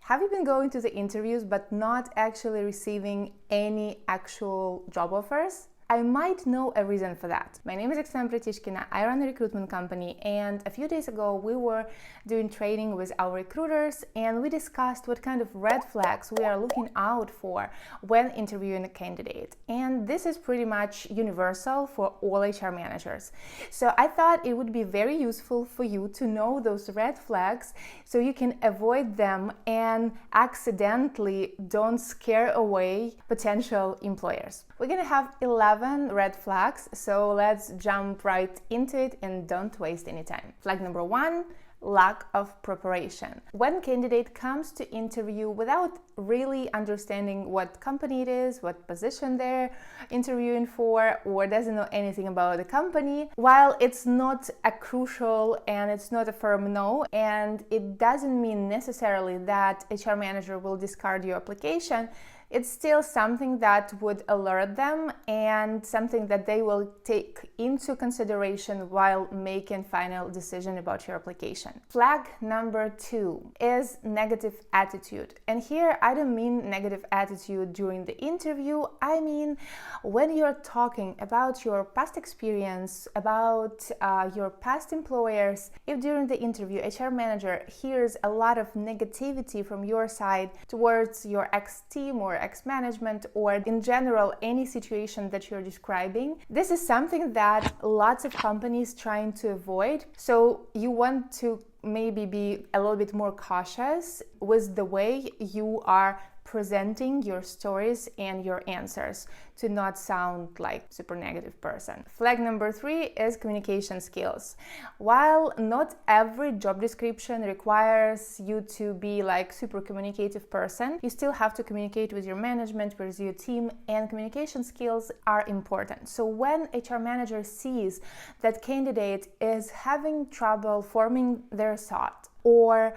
Have you been going to the interviews but not actually receiving any actual job offers? I might know a reason for that. My name is Oksana. I run a recruitment company, and a few days ago we were doing training with our recruiters and we discussed what kind of red flags we are looking out for when interviewing a candidate. And this is pretty much universal for all HR managers. So I thought it would be very useful for you to know those red flags so you can avoid them and accidentally don't scare away potential employers. We're gonna have 11 red flags, so let's jump right into it and don't waste any time. Flag number 1, lack of preparation. When a candidate comes to interview without really understanding what company it is, what position they're interviewing for, or doesn't know anything about the company, while it's not a crucial and it's not a firm no, and it doesn't mean necessarily that HR manager will discard your application, it's still something that would alert them and something that they will take into consideration while making final decision about your application. Flag number 2 is negative attitude. And here I don't mean negative attitude during the interview. I mean when you're talking about your past experience, about your past employers, if during the interview HR manager hears a lot of negativity from your side towards your ex-team or ex-management, or in general any situation that you're describing, this is something that lots of companies trying to avoid. So you want to maybe be a little bit more cautious with the way you are presenting your stories and your answers to not sound like super negative person. Flag number 3 is communication skills. While not every job description requires you to be like super communicative person, you still have to communicate with your management, with your team, and communication skills are important. So when HR manager sees that candidate is having trouble forming their thought or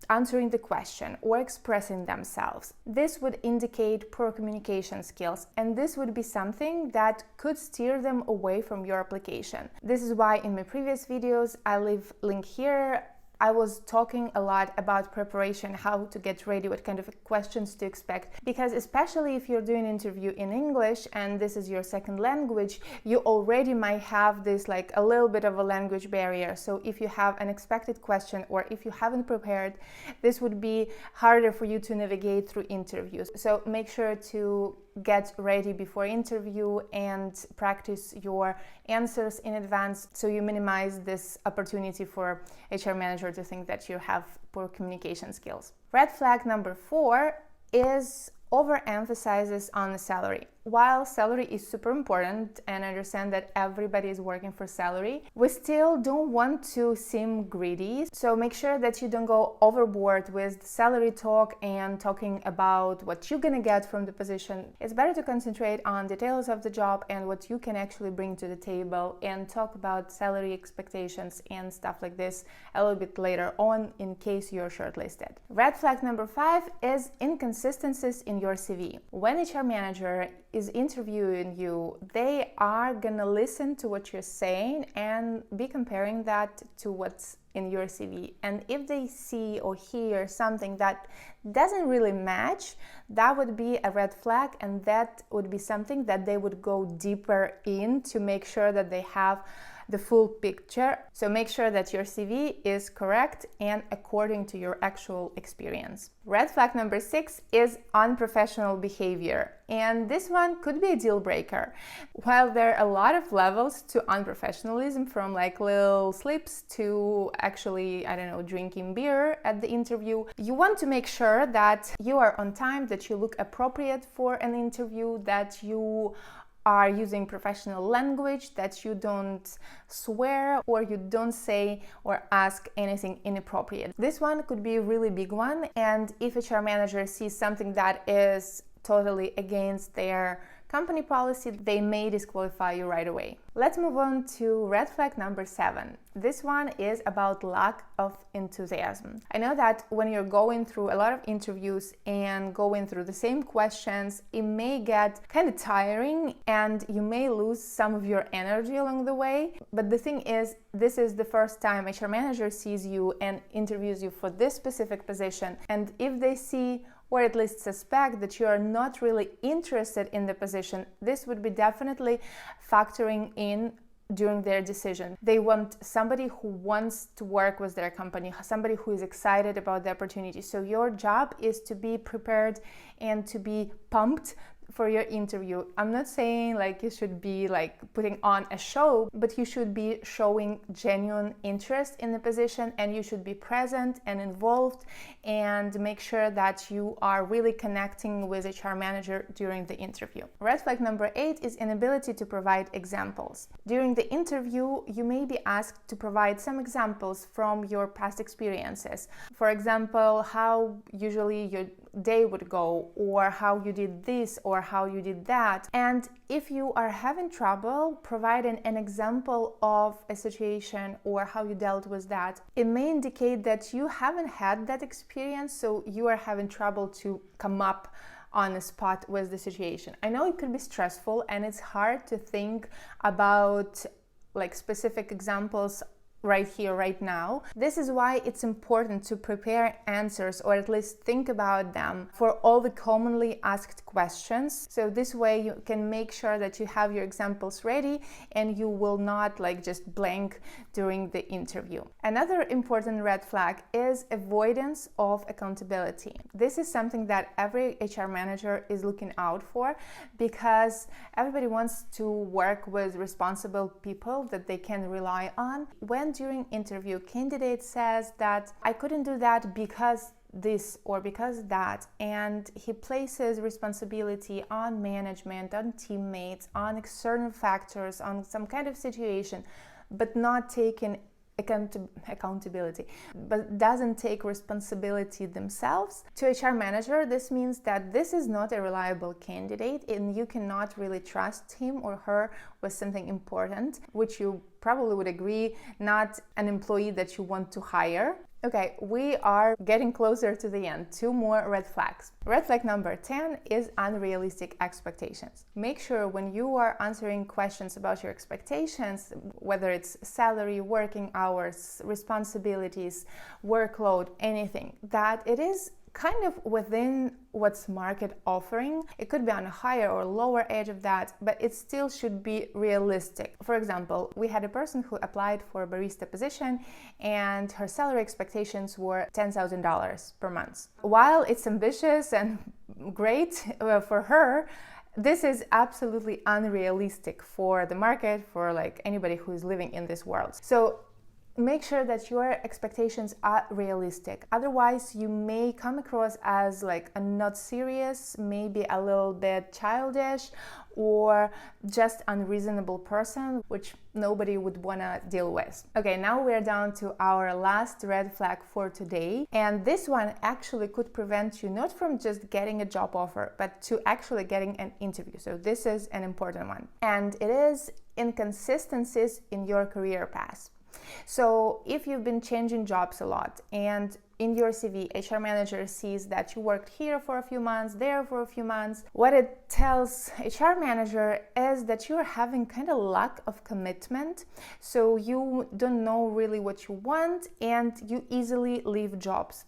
answering the question or expressing themselves, this would indicate poor communication skills, and this would be something that could steer them away from your application. This is why in my previous videos, I leave link here, I was talking a lot about preparation, how to get ready, what kind of questions to expect, because especially if you're doing an interview in English and this is your second language, you already might have this like a little bit of a language barrier. So if you have an expected question or if you haven't prepared, this would be harder for you to navigate through interviews. So make sure to get ready before interview and practice your answers in advance so you minimize this opportunity for HR manager to think that you have poor communication skills. Red flag number 4 is overemphasizes on the salary. While salary is super important and I understand that everybody is working for salary, we still don't want to seem greedy. So make sure that you don't go overboard with salary talk and talking about what you're gonna get from the position. It's better to concentrate on details of the job and what you can actually bring to the table and talk about salary expectations and stuff like this a little bit later on in case you're shortlisted. Red flag number 5 is inconsistencies in your CV. When HR manager is interviewing you, they are gonna listen to what you're saying and be comparing that to what's in your CV. And if they see or hear something that doesn't really match, that would be a red flag, and that would be something that they would go deeper in to make sure that they have the full picture. So make sure that your CV is correct and according to your actual experience. Red flag number 6 is unprofessional behavior. And this one could be a deal breaker. While there are a lot of levels to unprofessionalism, from like little slips to actually, I don't know, drinking beer at the interview, you want to make sure that you are on time, that you look appropriate for an interview, that you are using professional language, that you don't swear or you don't say or ask anything inappropriate. This one could be a really big one, and if HR manager sees something that is totally against their company policy, they may disqualify you right away. Let's move on to red flag number 7. This one is about lack of enthusiasm. I know that when you're going through a lot of interviews and going through the same questions, it may get kind of tiring and you may lose some of your energy along the way. But the thing is, this is the first time HR manager sees you and interviews you for this specific position. And if they see or at least suspect that you are not really interested in the position, this would be definitely factoring in during their decision. They want somebody who wants to work with their company, somebody who is excited about the opportunity. So your job is to be prepared and to be pumped for your interview. I'm not saying like you should be like putting on a show, but you should be showing genuine interest in the position, and you should be present and involved and make sure that you are really connecting with HR manager during the interview. Red flag number 8 is inability to provide examples. During the interview, you may be asked to provide some examples from your past experiences. For example, how usually your day would go, or how you did this, or how you did that. And if you are having trouble providing an example of a situation or how you dealt with that, it may indicate that you haven't had that experience, so you are having trouble to come up on the spot with the situation. I know it could be stressful and it's hard to think about like specific examples right here, right now. This is why it's important to prepare answers, or at least think about them, for all the commonly asked questions. So this way you can make sure that you have your examples ready and you will not like just blank during the interview. Another important red flag is avoidance of accountability. This is something that every HR manager is looking out for, because everybody wants to work with responsible people that they can rely on. When during interview candidate says that I couldn't do that because this or because that, and he places responsibility on management, on teammates, on external factors, on some kind of situation, but not taking accountability, but doesn't take responsibility themselves. To HR manager, this means that this is not a reliable candidate and you cannot really trust him or her with something important, which you probably would agree, not an employee that you want to hire. Okay, we are getting closer to the end. 2 more red flags. Red flag number 10 is unrealistic expectations. Make sure when you are answering questions about your expectations, whether it's salary, working hours, responsibilities, workload, anything, that it is kind of within what's market offering. It could be on a higher or lower edge of that, but it still should be realistic. For example, we had a person who applied for a barista position and her salary expectations were $10,000 per month. While it's ambitious and great for her, this is absolutely unrealistic for the market, for like anybody who is living in this world. So make sure that your expectations are realistic. Otherwise, you may come across as like a not serious, maybe a little bit childish, or just unreasonable person, which nobody would want to deal with. Okay, now we're down to our last red flag for today. And this one actually could prevent you not from just getting a job offer, but to actually getting an interview. So this is an important one. And it is inconsistencies in your career path. So if you've been changing jobs a lot and in your CV, HR manager sees that you worked here for a few months, there for a few months, what it tells HR manager is that you're having kind of lack of commitment. So you don't know really what you want and you easily leave jobs.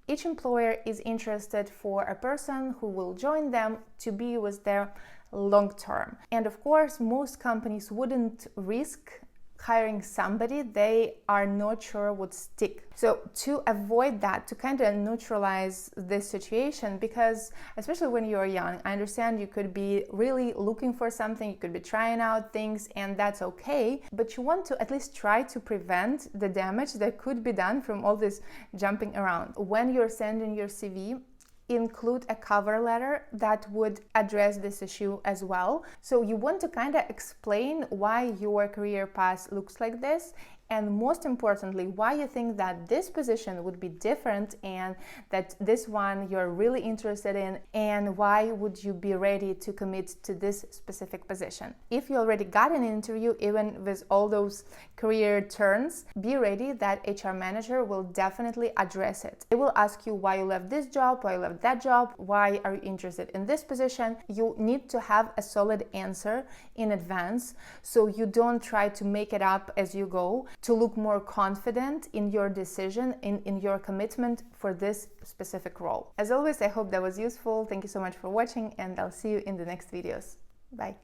Each employer is interested for a person who will join them to be with them long term. And of course, most companies wouldn't risk hiring somebody they are not sure would stick. So to avoid that, to kind of neutralize this situation, because especially when you're young, I understand you could be really looking for something, you could be trying out things, and that's okay, but you want to at least try to prevent the damage that could be done from all this jumping around. When you're sending your CV, include a cover letter that would address this issue as well. So you want to kind of explain why your career path looks like this and most importantly, why you think that this position would be different and that this one you're really interested in, and why would you be ready to commit to this specific position. If you already got an interview, even with all those career turns, be ready that HR manager will definitely address it. They will ask you why you left this job, why you left that job, why are you interested in this position. You need to have a solid answer in advance so you don't try to make it up as you go, to look more confident in your decision, in your commitment for this specific role. As always, I hope that was useful. Thank you so much for watching, and I'll see you in the next videos. Bye.